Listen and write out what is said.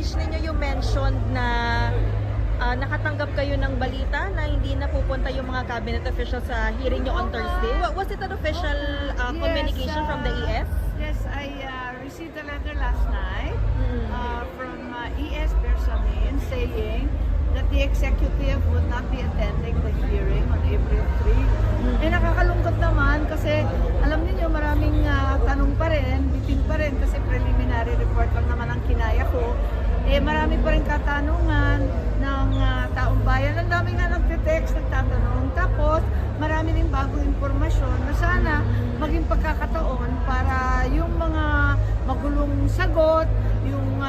page ninyo you mentioned na nakatanggap kayo ng balita na hindi na pupunta yung mga cabinet officials sa hearing nyo on Thursday. Was it an official communication from the ES? Yes, I received a letter last night from ES Bersamin saying that the executive would not be attending the hearing on April 3. Eh nakakalungkot naman kasi alam niyo maraming tanong pa rin, bitin pa rin kasi preliminary report lang naman ang kinaya ko. Eh marami pa rin katanungan ng taong bayan. Ang dami nga nagte-text, nagtatanong. Tapos marami rin bagong impormasyon na sana maging pagkakataon para yung mga magulong sagot, yung